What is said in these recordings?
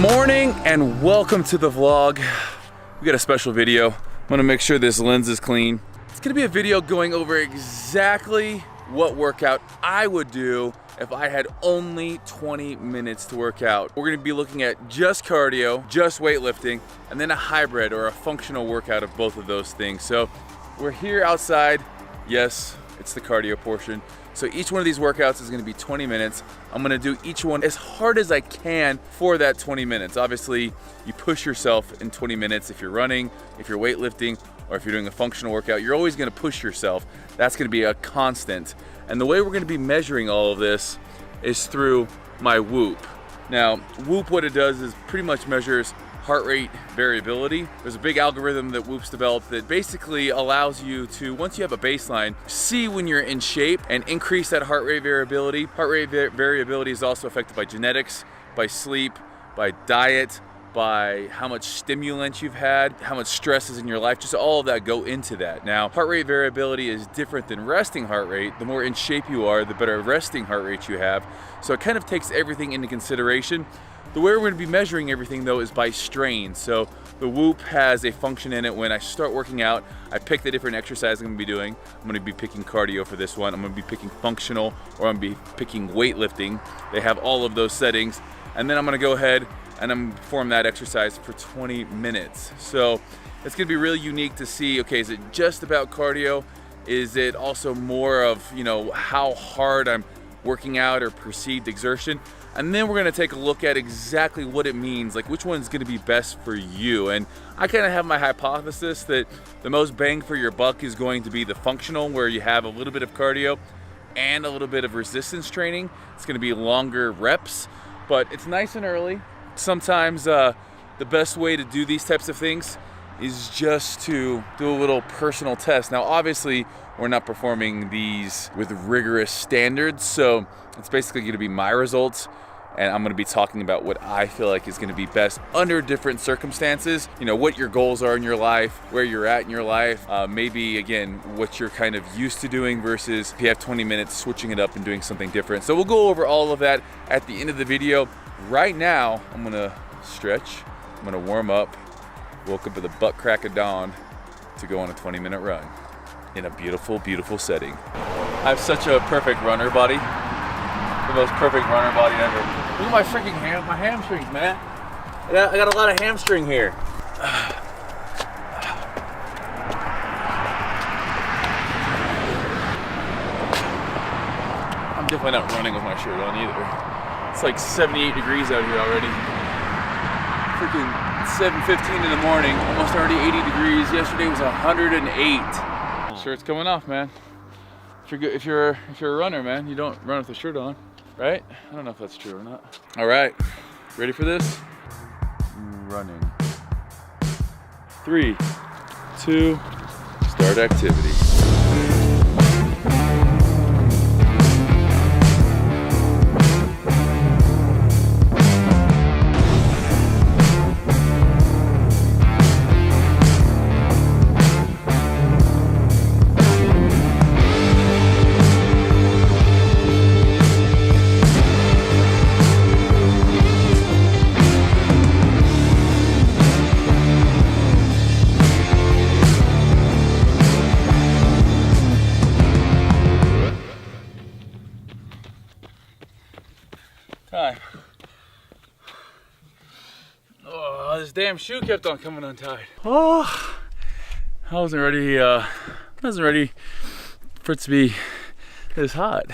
morning and welcome to the vlog. We got a special video. I'm gonna make sure this lens is clean. It's gonna be a video going over exactly what workout I would do if I had only 20 minutes to work out. We're gonna be looking at just cardio, just weightlifting, and then a hybrid or a functional workout of both of those things. So we're here outside. Yes, it's the cardio portion. So each one of these workouts is gonna be 20 minutes. I'm gonna do each one as hard as I can for that 20 minutes. Obviously, you push yourself in 20 minutes if you're running, if you're weightlifting, or if you're doing a functional workout, you're always gonna push yourself. That's gonna be a constant. And the way we're gonna be measuring all of this is through my Whoop. Now, Whoop, what it does is pretty much measures heart rate variability. There's a big algorithm that Whoop's developed that basically allows you to, once you have a baseline, see when you're in shape and increase that heart rate variability. Heart rate variability is also affected by genetics, by sleep, by diet, by how much stimulant you've had, how much stress is in your life, just all of that go into that. Now, heart rate variability is different than resting heart rate. The more in shape you are, the better resting heart rate you have. So it kind of takes everything into consideration. The way we're going to be measuring everything though is by strain. So the Whoop has a function in it. When I start working out, I pick the different exercise I'm going to be doing. I'm going to be picking cardio for this one. I'm going to be picking functional, or I'm going to be picking weightlifting. They have all of those settings. And then I'm going to go ahead and I'm going to perform that exercise for 20 minutes. So it's going to be really unique to see, okay, is it just about cardio? Is it also more of, you know, how hard I'm working out or perceived exertion? And then we're gonna take a look at exactly what it means, like which one's gonna be best for you. And I kind of have my hypothesis that the most bang for your buck is going to be the functional, where you have a little bit of cardio and a little bit of resistance training. It's gonna be longer reps, but it's nice and early. Sometimes the best way to do these types of things is just to do a little personal test. Now, obviously, we're not performing these with rigorous standards, so it's basically gonna be my results, and I'm gonna be talking about what I feel like is gonna be best under different circumstances. You know, what your goals are in your life, where you're at in your life, maybe, again, what you're kind of used to doing versus if you have 20 minutes, switching it up and doing something different. So we'll go over all of that at the end of the video. Right now, I'm gonna stretch, I'm gonna warm up, woke up at the butt crack of dawn to go on a 20-minute run in a beautiful, beautiful setting. I have such a perfect runner body. The most perfect runner body ever. Look at my freaking my hamstrings, man. I got a lot of hamstring here. I'm definitely not running with my shirt on either. It's like 78 degrees out here already. Freaking 7:15 in the morning, almost already 80 degrees. Yesterday was 108. Shirt's coming off, man. If you're a runner, man, you don't run with the shirt on, right? I don't know if that's true or not. All right, ready for this? Running. 3, 2, start activity. Time. Oh, this damn shoe kept on coming untied. Oh, I wasn't ready for it to be this hot.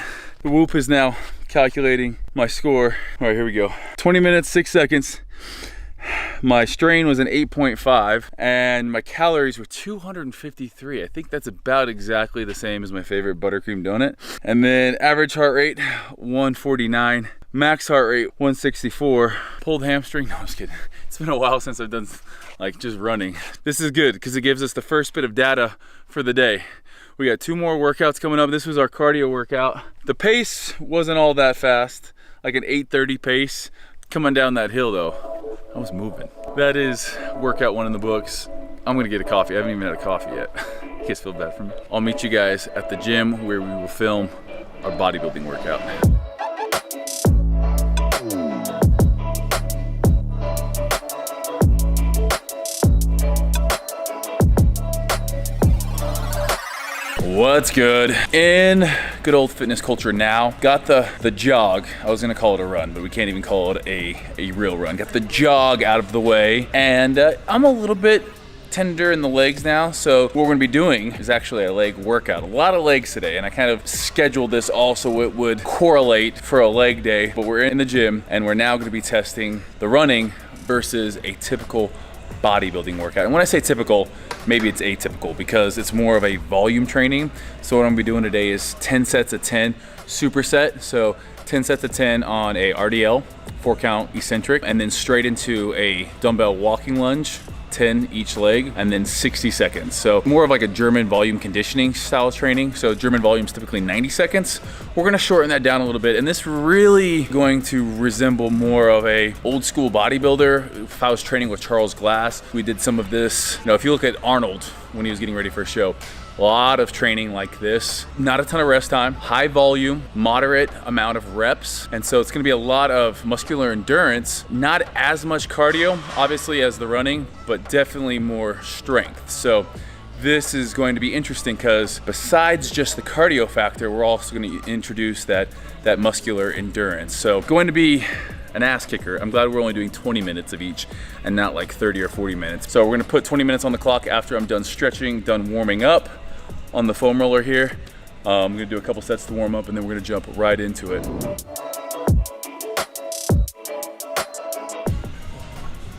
The Whoop is now calculating my score. All right, here we go. 20 minutes, 6 seconds. My strain was an 8.5 and my calories were 253. I think that's about exactly the same as my favorite buttercream donut. And then average heart rate, 149. Max heart rate, 164. Pulled hamstring, no, I was kidding. It's been a while since I've done like just running. This is good because it gives us the first bit of data for the day. We got 2 more workouts coming up. This was our cardio workout. The pace wasn't all that fast, like an 8:30 pace. Coming down that hill though, I was moving. That is workout 1 in the books. I'm gonna get a coffee. I haven't even had a coffee yet. You guys feel bad for me? I'll meet you guys at the gym where we will film our bodybuilding workout. What's good? In good old fitness culture now, got the jog. I was gonna call it a run, but we can't even call it a real run. Got the jog out of the way, and I'm a little bit tender in the legs now, so what we're gonna be doing is actually a leg workout. A lot of legs today, and I kind of scheduled this all so it would correlate for a leg day, but we're in the gym, and we're now gonna be testing the running versus a typical bodybuilding workout. And when I say typical, maybe it's atypical because it's more of a volume training. So what I'm gonna be doing today is 10 sets of 10 superset. So 10 sets of 10 on a RDL, 4 count eccentric, and then straight into a dumbbell walking lunge, 10 each leg, and then 60 seconds. So more of like a German volume conditioning style training. So German volume is typically 90 seconds. We're gonna shorten that down a little bit. And this really going to resemble more of a old school bodybuilder. If I was training with Charles Glass, we did some of this. You know, if you look at Arnold when he was getting ready for a show, a lot of training like this, not a ton of rest time, high volume, moderate amount of reps. And so it's gonna be a lot of muscular endurance, not as much cardio, obviously, as the running, but definitely more strength. So this is going to be interesting because besides just the cardio factor, we're also gonna introduce that muscular endurance. So going to be an ass kicker. I'm glad we're only doing 20 minutes of each and not like 30 or 40 minutes. So we're gonna put 20 minutes on the clock after I'm done stretching, done warming up on the foam roller here. I'm gonna do a couple sets to warm up and then we're gonna jump right into it.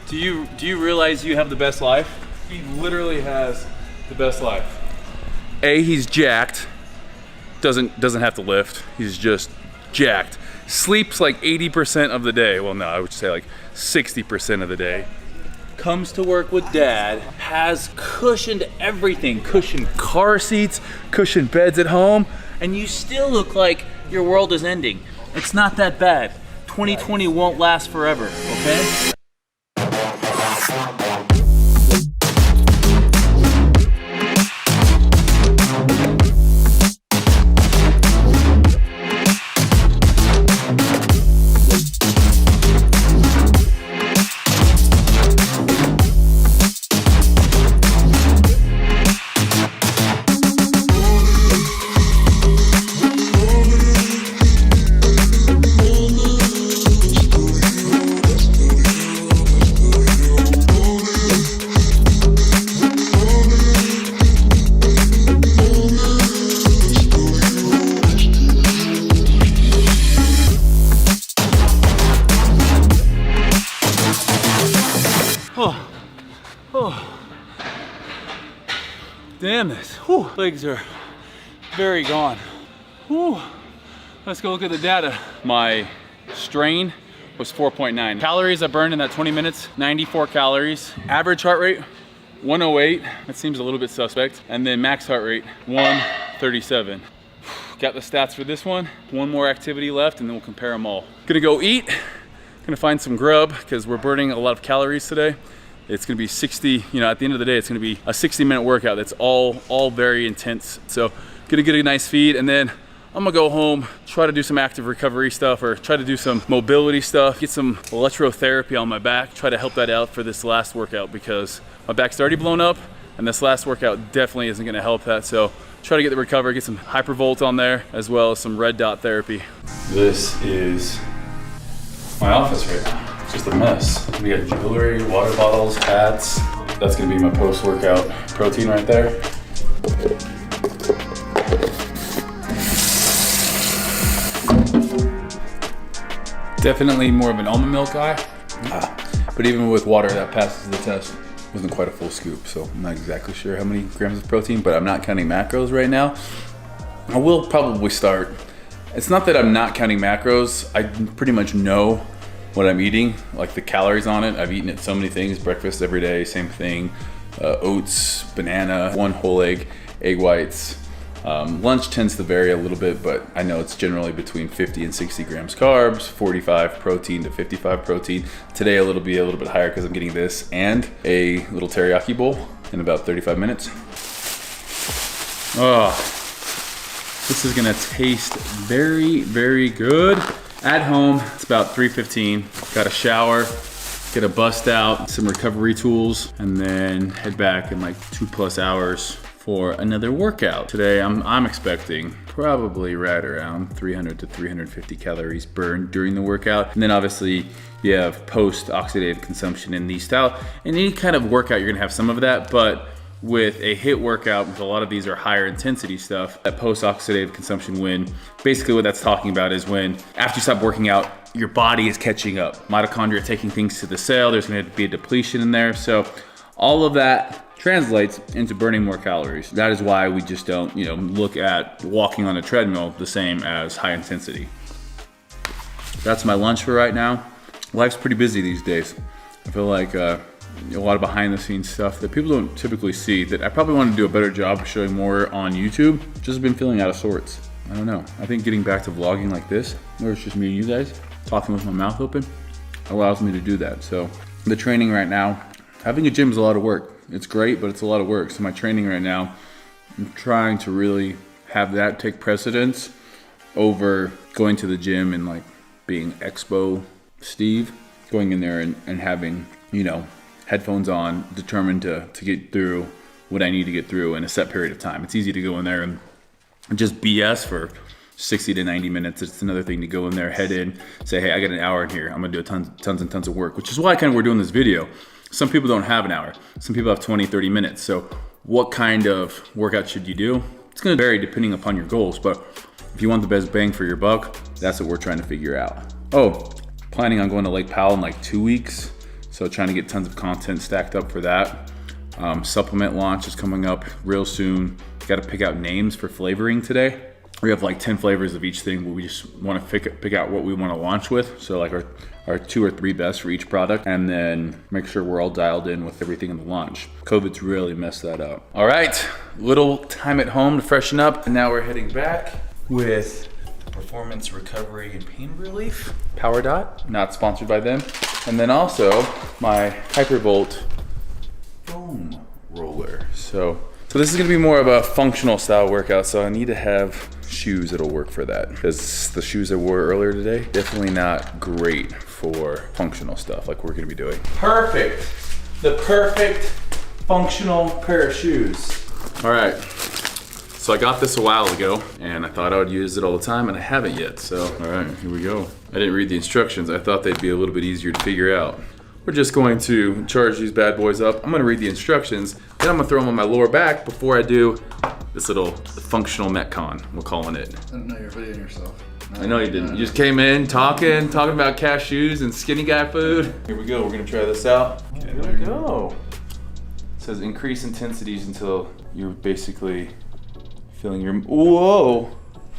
Do you realize you have the best life? He literally has the best life. A, he's jacked. Doesn't have to lift. He's just jacked. Sleeps like 80% of the day. Well, no, I would say like 60% of the day. Comes to work with dad, has cushioned everything, cushioned car seats, cushioned beds at home, and you still look like your world is ending. It's not that bad. 2020 won't last forever, okay? Damn this. Whew. Legs are very gone. Whew. Let's go look at the data. My strain was 4.9. Calories I burned in that 20 minutes, 94 calories. Average heart rate, 108. That seems a little bit suspect. And then max heart rate, 137. Got the stats for this one. One more activity left and then we'll compare them all. Gonna go eat. Gonna find some grub because we're burning a lot of calories today. It's gonna be 60, you know, at the end of the day, it's gonna be a 60-minute workout that's all very intense. So gonna get a nice feed and then I'm gonna go home, try to do some active recovery stuff or try to do some mobility stuff, get some electrotherapy on my back, try to help that out for this last workout because my back's already blown up and this last workout definitely isn't gonna help that. So try to get the recovery, get some hypervolt on there as well as some red dot therapy. This is my office right now. It's just a mess. We got jewelry, water bottles, hats. That's gonna be my post-workout protein right there. Definitely more of an almond milk guy. But even with water that passes the test. Wasn't quite a full scoop, so I'm not exactly sure how many grams of protein, but I'm not counting macros right now. I will probably start. It's not that I'm not counting macros. I pretty much know what I'm eating, like the calories on it. I've eaten it so many things, breakfast every day, same thing. Oats, banana, 1 whole egg, egg whites. Lunch tends to vary a little bit, but I know it's generally between 50 and 60 grams carbs, 45 protein to 55 protein. Today it'll be a little bit higher because I'm getting this and a little teriyaki bowl in about 35 minutes. Oh, this is gonna taste very, very good. At home, it's about 3:15. Got a shower, get a bust out, some recovery tools, and then head back in like 2+ hours for another workout. Today I'm expecting probably right around 300 to 350 calories burned during the workout. And then obviously you have post-oxidative consumption in these style. In any kind of workout, you're gonna have some of that, but with a HIIT workout, because a lot of these are higher intensity stuff, that post-oxidative consumption when basically what that's talking about is when after you stop working out, your body is catching up. Mitochondria are taking things to the cell, there's gonna be a depletion in there. So all of that translates into burning more calories. That is why we just don't, look at walking on a treadmill the same as high intensity. That's my lunch for right now. Life's pretty busy these days. I feel like a lot of behind the scenes stuff that people don't typically see that I probably want to do a better job of showing more on YouTube. Just been feeling out of sorts. I don't know. I think getting back to vlogging like this, where it's just me and you guys, talking with my mouth open, allows me to do that. So the training right now, having a gym is a lot of work. It's great, but it's a lot of work. So my training right now, I'm trying to really have that take precedence over going to the gym and like being Expo Steve, going in there and having, headphones on, determined to get through what I need to get through in a set period of time. It's easy to go in there and just BS for 60 to 90 minutes. It's another thing to go in there, head in, say, hey, I got an hour in here. I'm gonna do tons and tons of work, which is why we're doing this video. Some people don't have an hour. Some people have 20, 30 minutes. So what kind of workout should you do? It's gonna vary depending upon your goals, but if you want the best bang for your buck, that's what we're trying to figure out. Oh, planning on going to Lake Powell in like 2 weeks. So trying to get tons of content stacked up for that. Supplement launch is coming up real soon. Got to pick out names for flavoring today. We have like 10 flavors of each thing, but we just want to pick out what we want to launch with. So like our 2 or 3 best for each product, and then make sure we're all dialed in with everything in the launch. COVID's really messed that up. All right, little time at home to freshen up. And now we're heading back with Performance Recovery and Pain Relief, Power Dot, not sponsored by them. And then also my Hypervolt foam roller. So this is gonna be more of a functional style workout, so I need to have shoes that'll work for that, because the shoes I wore earlier today, definitely not great for functional stuff like we're gonna be doing. Perfect, the perfect functional pair of shoes. All right, so I got this a while ago and I thought I would use it all the time, and I haven't yet, so all right, here we go. I didn't read the instructions. I thought they'd be a little bit easier to figure out. We're just going to charge these bad boys up. I'm gonna read the instructions, then I'm gonna throw them on my lower back before I do this little functional Metcon, we're calling it. I didn't know you were videoing yourself. No, I know you didn't. You just came in talking about cashews and skinny guy food. Here we go, we're gonna try this out. Okay, here we go. It says increase intensities until you're basically feeling your, whoa.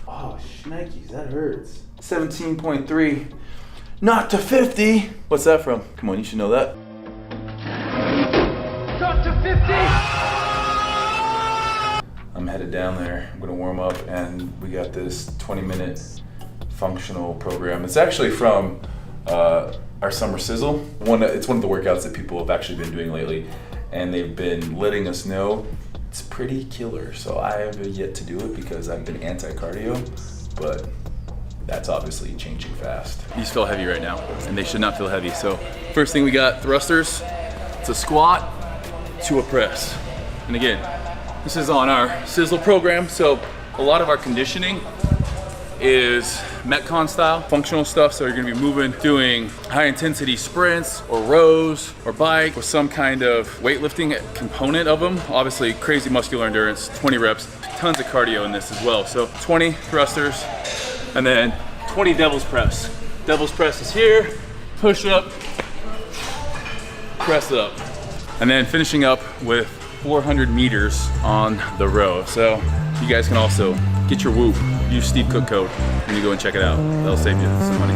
Oh, shnikes, that hurts. 17.3. Not to 50. What's that from? Come on, you should know that. Not to 50. I'm headed down there. I'm gonna warm up, and we got this 20-minute functional program. It's actually from our summer sizzle. It's one of the workouts that people have actually been doing lately, and they've been letting us know it's pretty killer. So I have yet to do it because I've been anti-cardio, but that's obviously changing fast. These feel heavy right now, and they should not feel heavy. So first thing we got, thrusters. It's a squat to a press. And again, this is on our Sizzle program. So a lot of our conditioning is Metcon style, functional stuff. So you're gonna be moving, doing high intensity sprints or rows or bike with some kind of weightlifting component of them. Obviously crazy muscular endurance, 20 reps, tons of cardio in this as well. So 20 thrusters, and then 20 devil's press. Devil's press is here, push up, press up. And then finishing up with 400 meters on the row. So you guys can also get your Whoop, use Steve Cook code when you go and check it out. That'll save you some money.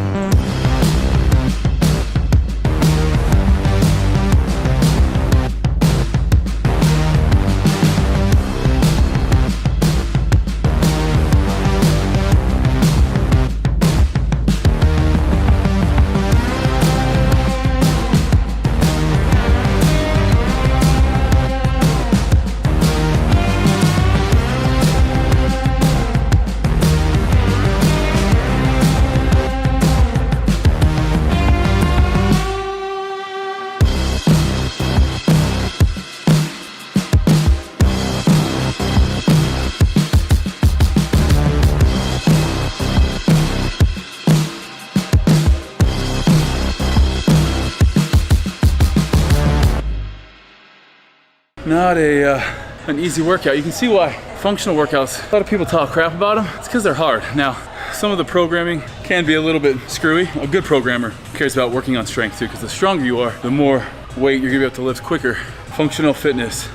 not an easy workout. You can see why functional workouts, a lot of people talk crap about them. It's because they're hard. Now, some of the programming can be a little bit screwy. A good programmer cares about working on strength too, because the stronger you are, the more weight you're gonna be able to lift quicker. Functional fitness,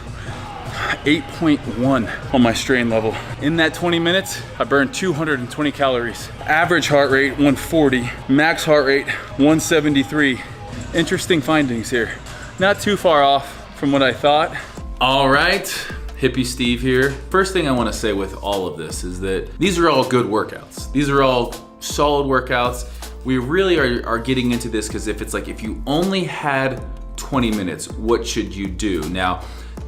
8.1 on my strain level. In that 20 minutes, I burned 220 calories. Average heart rate, 140. Max heart rate, 173. Interesting findings here. Not too far off from what I thought. All right, Hippie Steve here. First thing I wanna say with all of this is that these are all good workouts. These are all solid workouts. We really are getting into this because if you only had 20 minutes, what should you do? Now,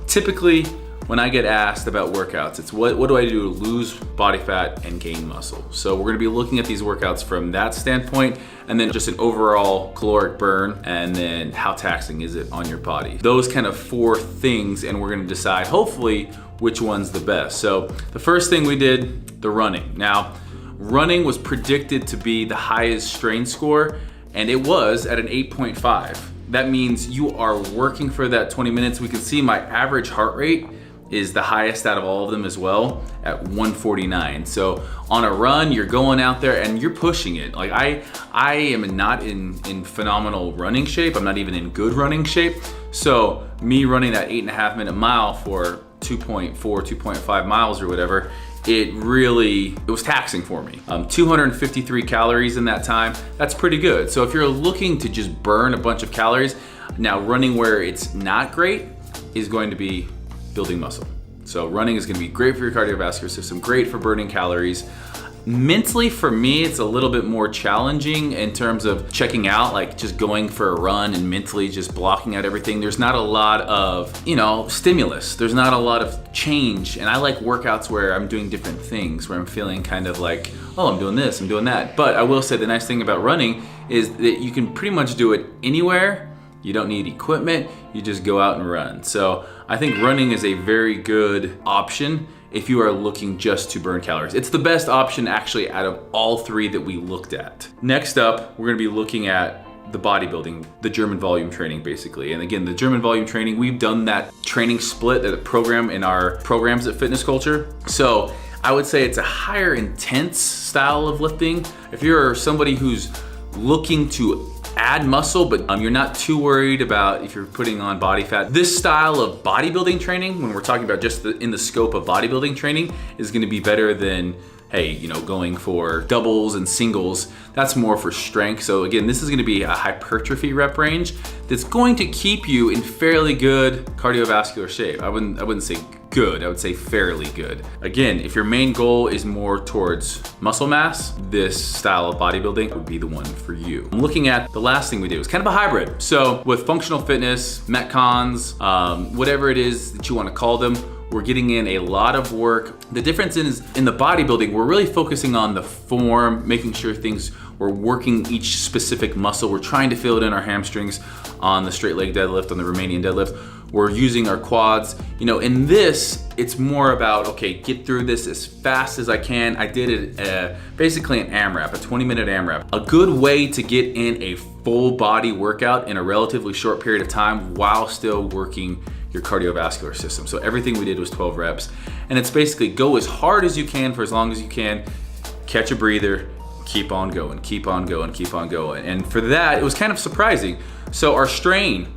typically, when I get asked about workouts, it's what do I do to lose body fat and gain muscle? So we're gonna be looking at these workouts from that standpoint, and then just an overall caloric burn, and then how taxing is it on your body? Those kind of 4 things, and we're gonna decide, hopefully, which one's the best. So the first thing we did, the running. Now, running was predicted to be the highest strain score, and it was at an 8.5. That means you are working for that 20 minutes. We can see my average heart rate is the highest out of all of them as well at 149. So on a run, you're going out there and you're pushing it. Like I am not in phenomenal running shape. I'm not even in good running shape. So me running that 8.5 minute mile for 2.4, 2.5 miles or whatever, it was taxing for me. 253 calories in that time, that's pretty good. So if you're looking to just burn a bunch of calories, now running where it's not great is going to be building muscle. So running is gonna be great for your cardiovascular system, great for burning calories. Mentally, for me, it's a little bit more challenging in terms of checking out, like just going for a run and mentally just blocking out everything. There's not a lot of, stimulus. There's not a lot of change. And I like workouts where I'm doing different things, where I'm feeling kind of like, oh, I'm doing this, I'm doing that. But I will say the nice thing about running is that you can pretty much do it anywhere. You don't need equipment, you just go out and run. So I think running is a very good option if you are looking just to burn calories. It's the best option actually out of all 3 that we looked at. Next up, we're gonna be looking at the bodybuilding, the German volume training basically. And again, the German volume training, we've done that training split, that program in our programs at Fitness Culture. So I would say it's a higher intense style of lifting. If you're somebody who's looking to add muscle, but you're not too worried about if you're putting on body fat. This style of bodybuilding training, when we're talking about just in the scope of bodybuilding training, is gonna be better than, hey, going for doubles and singles. That's more for strength. So again, this is gonna be a hypertrophy rep range that's going to keep you in fairly good cardiovascular shape. I wouldn't say good, I would say fairly good. Again, if your main goal is more towards muscle mass, this style of bodybuilding would be the one for you. I'm looking at the last thing we did. It was kind of a hybrid. So with functional fitness, Metcons, whatever it is that you want to call them, we're getting in a lot of work. The difference is in the bodybuilding, we're really focusing on the form, making sure we're working each specific muscle. We're trying to feel it in our hamstrings on the straight leg deadlift, on the Romanian deadlift. We're using our quads. In this, it's more about, okay, get through this as fast as I can. I did it basically an AMRAP, a 20-minute AMRAP. A good way to get in a full body workout in a relatively short period of time while still working your cardiovascular system. So everything we did was 12 reps. And it's basically go as hard as you can for as long as you can, catch a breather, keep on going, keep on going, keep on going. And for that, it was kind of surprising. So our strain,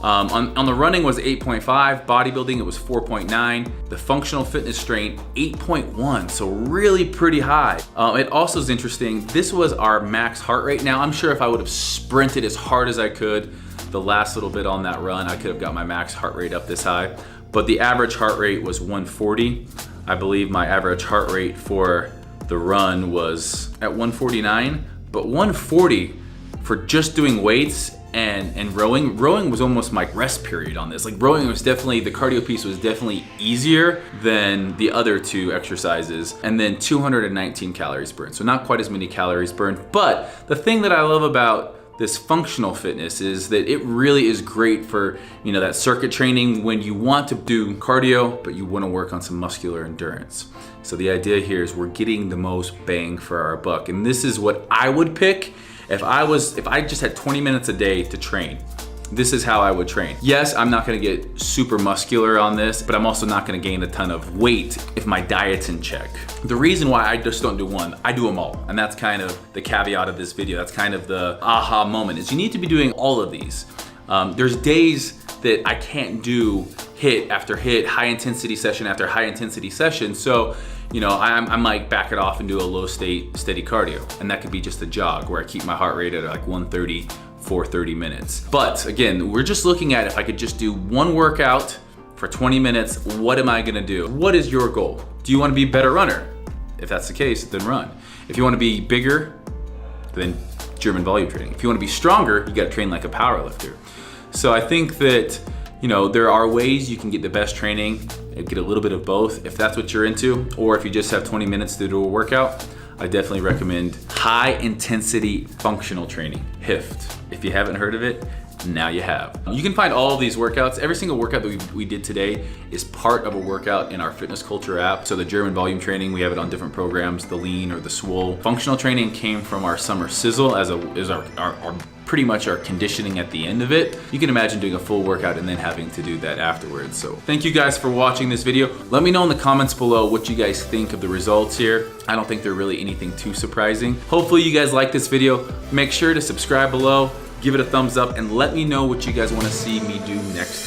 on the running was 8.5, bodybuilding it was 4.9, the functional fitness strain 8.1, so really pretty high. It also is interesting, this was our max heart rate. Now I'm sure if I would have sprinted as hard as I could the last little bit on that run, I could have got my max heart rate up this high, but the average heart rate was 140. I believe my average heart rate for the run was at 149, but 140 for just doing weights and rowing was almost my rest period on this. Like rowing was definitely, the cardio piece was definitely easier than the other 2 exercises. And then 219 calories burned. So not quite as many calories burned. But the thing that I love about this functional fitness is that it really is great for, that circuit training when you want to do cardio, but you want to work on some muscular endurance. So the idea here is we're getting the most bang for our buck. And this is what I would pick if I just had 20 minutes a day to train. this is how I would train. Yes, I'm not gonna get super muscular on this, but I'm also not gonna gain a ton of weight if my diet's in check. The reason why I just don't do one, I do them all. And that's kind of the caveat of this video. That's kind of the aha moment, is you need to be doing all of these. There's days that I can't do HIIT after HIIT, high intensity session after high intensity session. So, you know, I might back it off and do a low state steady cardio. And that could be just a jog where I keep my heart rate at like 130 for 30 minutes. But again, we're just looking at if I could just do one workout for 20 minutes, what am I gonna do? What is your goal? Do you wanna be a better runner? If that's the case, then run. If you wanna be bigger, then German volume training. If you wanna be stronger, you gotta train like a power lifter. So I think that, you know, there are ways you can get the best training and get a little bit of both if that's what you're into, or if you just have 20 minutes to do a workout, I definitely recommend high intensity functional training, HIFT. If you haven't heard of it, now you have. You can find all of these workouts. Every single workout that we did today is part of a workout in our Fitness Culture app. So the German volume training, we have it on different programs, the lean or the swole. Functional training came from our summer sizzle as our pretty much our conditioning at the end of it. You can imagine doing a full workout and then having to do that afterwards. So thank you guys for watching this video. Let me know in the comments below what you guys think of the results here. I don't think they're really anything too surprising. Hopefully you guys like this video. Make sure to subscribe below, give it a thumbs up, and let me know what you guys want to see me do next time.